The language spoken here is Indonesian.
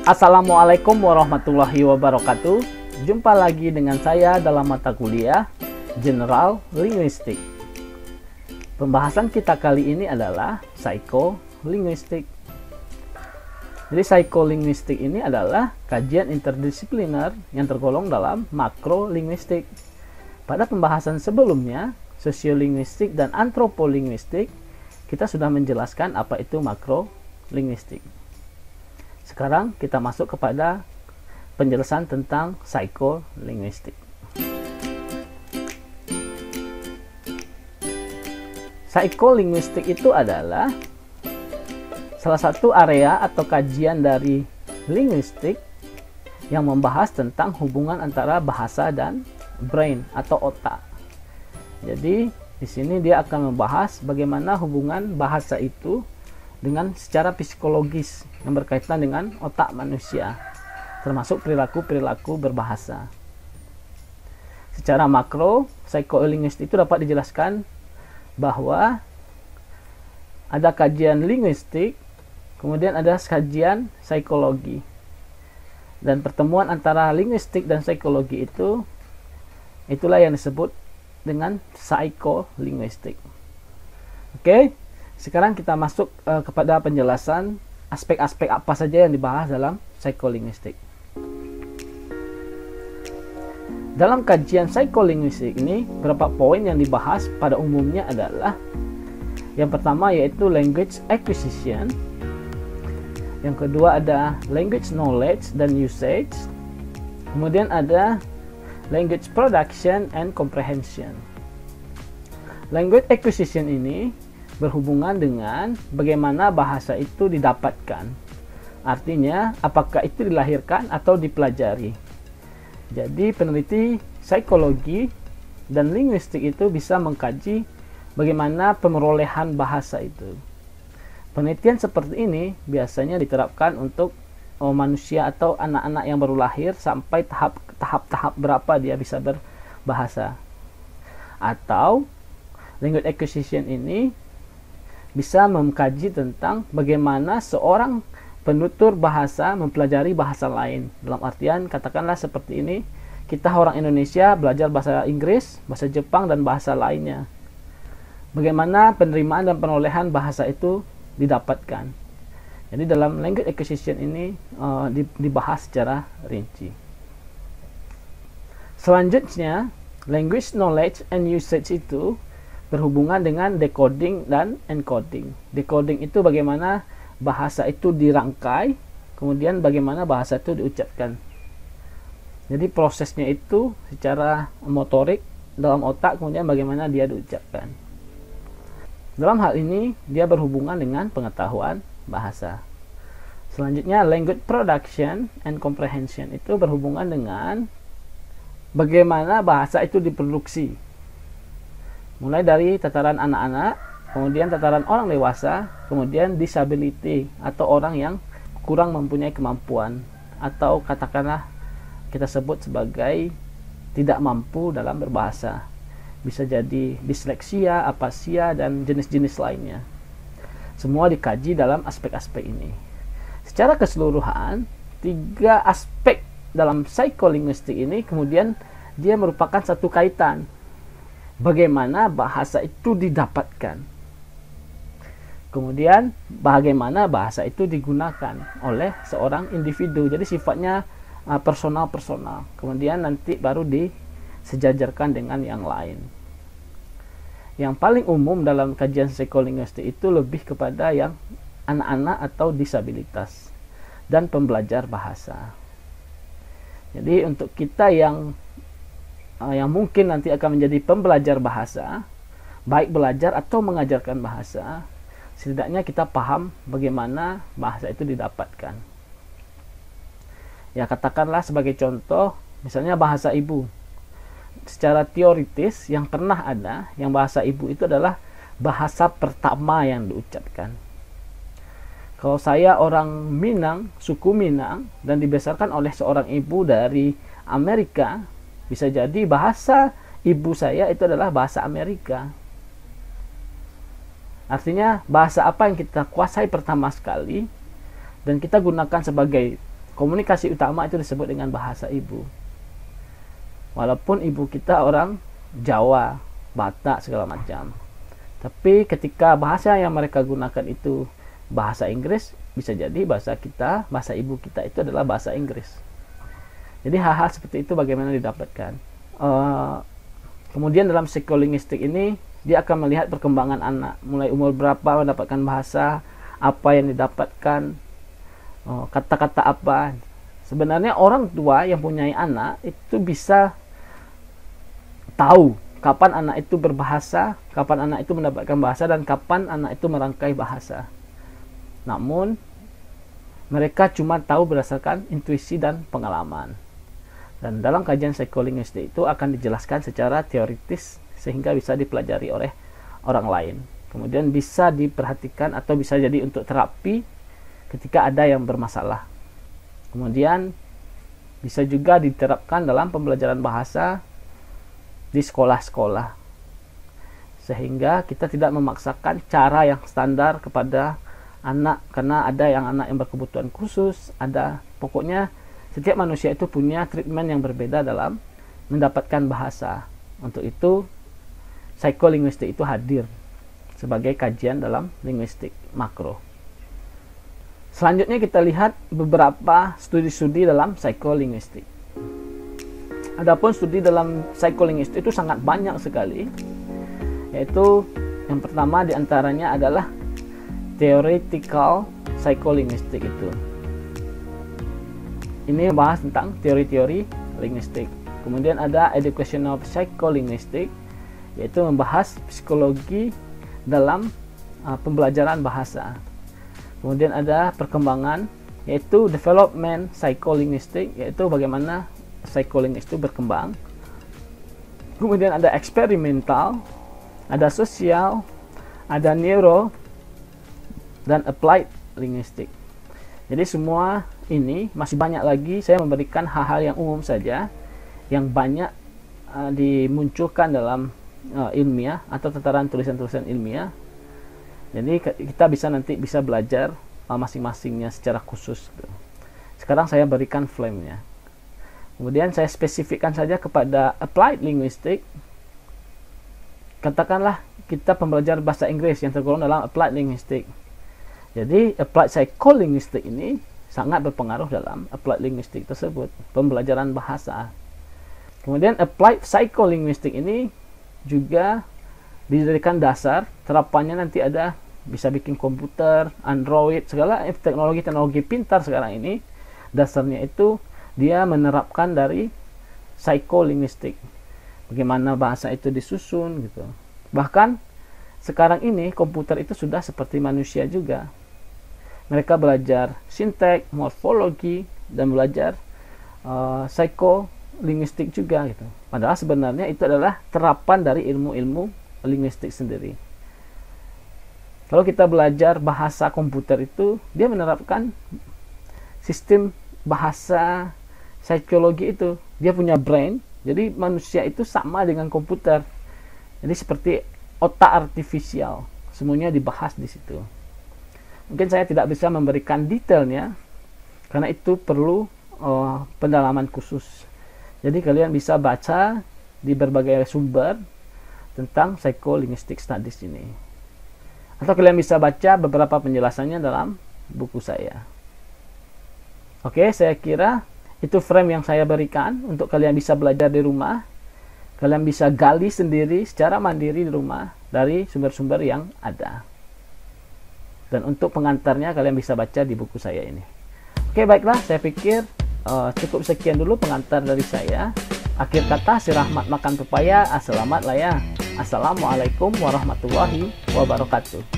Assalamualaikum warahmatullahi wabarakatuh. Jumpa lagi dengan saya dalam mata kuliah General Linguistik. Pembahasan kita kali ini adalah psikolinguistik. Jadi psikolinguistik ini adalah kajian interdisipliner yang tergolong dalam makrolinguistik. Pada pembahasan sebelumnya, sosiolinguistik dan antropolinguistik, kita sudah menjelaskan apa itu makrolinguistik. Sekarang kita masuk kepada penjelasan tentang psikolinguistik. Psikolinguistik itu adalah salah satu area atau kajian dari linguistik yang membahas tentang hubungan antara bahasa dan brain atau otak. Jadi di sini dia akan membahas bagaimana hubungan bahasa itu dengan secara psikologis yang berkaitan dengan otak manusia, termasuk perilaku-perilaku berbahasa. Secara makro, psikolinguistik itu dapat dijelaskan bahwa ada kajian linguistik, kemudian ada kajian psikologi. Dan pertemuan antara linguistik dan psikologi itulah yang disebut dengan psikolinguistik. Oke. Sekarang kita masuk kepada penjelasan aspek-aspek apa saja yang dibahas dalam psikolinguistik. Dalam kajian psikolinguistik ini, beberapa poin yang dibahas pada umumnya adalah yang pertama yaitu language acquisition, yang kedua ada language knowledge dan usage, kemudian ada language production and comprehension. Language acquisition ini berhubungan dengan bagaimana bahasa itu didapatkan. Artinya, apakah itu dilahirkan atau dipelajari. Jadi, peneliti psikologi dan linguistik itu bisa mengkaji bagaimana pemerolehan bahasa itu. Penelitian seperti ini biasanya diterapkan untuk manusia atau anak-anak yang baru lahir sampai tahap-tahap berapa dia bisa berbahasa. Atau, language acquisition ini bisa mengkaji tentang bagaimana seorang penutur bahasa mempelajari bahasa lain. Dalam artian, katakanlah seperti ini, kita orang Indonesia belajar bahasa Inggris, bahasa Jepang, dan bahasa lainnya. Bagaimana penerimaan dan perolehan bahasa itu didapatkan. Jadi dalam language acquisition ini dibahas secara rinci. Selanjutnya, language knowledge and usage itu berhubungan dengan decoding dan encoding. Decoding itu bagaimana bahasa itu dirangkai, kemudian bagaimana bahasa itu diucapkan. Jadi prosesnya itu secara motorik dalam otak, kemudian bagaimana dia diucapkan. Dalam hal ini dia berhubungan dengan pengetahuan bahasa. Selanjutnya language production and comprehension itu berhubungan dengan bagaimana bahasa itu diproduksi. Mulai dari tataran anak-anak, kemudian tataran orang dewasa, kemudian disability atau orang yang kurang mempunyai kemampuan, atau katakanlah kita sebut sebagai tidak mampu dalam berbahasa. Bisa jadi disleksia, apasia, dan jenis-jenis lainnya. Semua dikaji dalam aspek-aspek ini. Secara keseluruhan, 3 aspek dalam psikolinguistik ini kemudian dia merupakan satu kaitan. Bagaimana bahasa itu didapatkan. Kemudian bagaimana bahasa itu digunakan oleh seorang individu. Jadi sifatnya personal-personal. Kemudian nanti baru disejajarkan dengan yang lain. Yang paling umum dalam kajian psikolinguistik itu lebih kepada yang anak-anak atau disabilitas dan pembelajar bahasa. Jadi untuk kita yang mungkin nanti akan menjadi pembelajar bahasa, baik belajar atau mengajarkan bahasa, setidaknya kita paham bagaimana bahasa itu didapatkan. Ya, katakanlah sebagai contoh, misalnya bahasa ibu. Secara teoritis yang pernah ada, yang bahasa ibu itu adalah bahasa pertama yang diucapkan. Kalau saya orang Minang, suku Minang, dan dibesarkan oleh seorang ibu dari Amerika, bisa jadi bahasa ibu saya itu adalah bahasa Amerika. Artinya bahasa apa yang kita kuasai pertama sekali dan kita gunakan sebagai komunikasi utama itu disebut dengan bahasa ibu. Walaupun ibu kita orang Jawa, Batak, segala macam. Tapi ketika bahasa yang mereka gunakan itu bahasa Inggris, bisa jadi bahasa kita, bahasa ibu kita itu adalah bahasa Inggris. Jadi hal-hal seperti itu bagaimana didapatkan. Kemudian dalam psikolinguistik ini, dia akan melihat perkembangan anak. Mulai umur berapa mendapatkan bahasa, apa yang didapatkan, kata-kata apa. Sebenarnya orang tua yang punya anak itu bisa tahu kapan anak itu berbahasa, kapan anak itu mendapatkan bahasa, dan kapan anak itu merangkai bahasa. Namun, mereka cuma tahu berdasarkan intuisi dan pengalaman. Dan dalam kajian psikolinguistik itu akan dijelaskan secara teoritis sehingga bisa dipelajari oleh orang lain. Kemudian bisa diperhatikan atau bisa jadi untuk terapi ketika ada yang bermasalah. Kemudian bisa juga diterapkan dalam pembelajaran bahasa di sekolah-sekolah, sehingga kita tidak memaksakan cara yang standar kepada anak, karena ada yang anak yang berkebutuhan khusus, pokoknya setiap manusia itu punya treatment yang berbeda dalam mendapatkan bahasa. Untuk itu psikolinguistik itu hadir sebagai kajian dalam linguistik makro. Selanjutnya kita lihat beberapa studi-studi dalam psikolinguistik. Adapun studi dalam psikolinguistik itu sangat banyak sekali, yaitu yang pertama diantaranya adalah theoretical psycholinguistic itu. Ini membahas tentang teori-teori linguistik. Kemudian ada educational psycholinguistic, yaitu membahas psikologi dalam pembelajaran bahasa. Kemudian ada perkembangan, yaitu development psycholinguistic, yaitu bagaimana psikolinguistik itu berkembang. Kemudian ada eksperimental, ada sosial, ada neuro, dan applied linguistic. Jadi semua ini masih banyak lagi. Saya memberikan hal-hal yang umum saja, yang banyak dimunculkan dalam ilmiah atau tataran tulisan-tulisan ilmiah. Jadi kita nanti bisa belajar masing-masingnya secara khusus. Sekarang saya berikan flame-nya. Kemudian saya spesifikkan saja kepada applied linguistic. Katakanlah kita pembelajar bahasa Inggris yang tergolong dalam applied linguistic. Jadi applied psycholinguistic ini sangat berpengaruh dalam applied linguistic tersebut, pembelajaran bahasa. Kemudian applied psycholinguistic ini juga dijadikan dasar terapannya, nanti ada bisa bikin komputer, Android, segala teknologi pintar sekarang ini. Dasarnya itu dia menerapkan dari psikolinguistik, bagaimana bahasa itu disusun gitu. Bahkan sekarang ini komputer itu sudah seperti manusia juga. Mereka belajar sintek, morfologi, dan belajar psikolinguistik juga gitu. Padahal sebenarnya itu adalah terapan dari ilmu-ilmu linguistik sendiri. Kalau kita belajar bahasa komputer itu, dia menerapkan sistem bahasa psikologi itu. Dia punya brain, jadi manusia itu sama dengan komputer. Jadi seperti otak artifisial, semuanya dibahas di situ. Mungkin saya tidak bisa memberikan detailnya, karena itu perlu pendalaman khusus. Jadi kalian bisa baca di berbagai sumber tentang psycholinguistic studies ini. Atau kalian bisa baca beberapa penjelasannya dalam buku saya. Oke, saya kira itu frame yang saya berikan untuk kalian bisa belajar di rumah. Kalian bisa gali sendiri secara mandiri di rumah dari sumber-sumber yang ada. Dan untuk pengantarnya kalian bisa baca di buku saya ini. Oke, baiklah, saya pikir cukup sekian dulu pengantar dari saya. Akhir kata, si Rahmat makan pepaya, selamat lah ya. Assalamualaikum warahmatullahi wabarakatuh.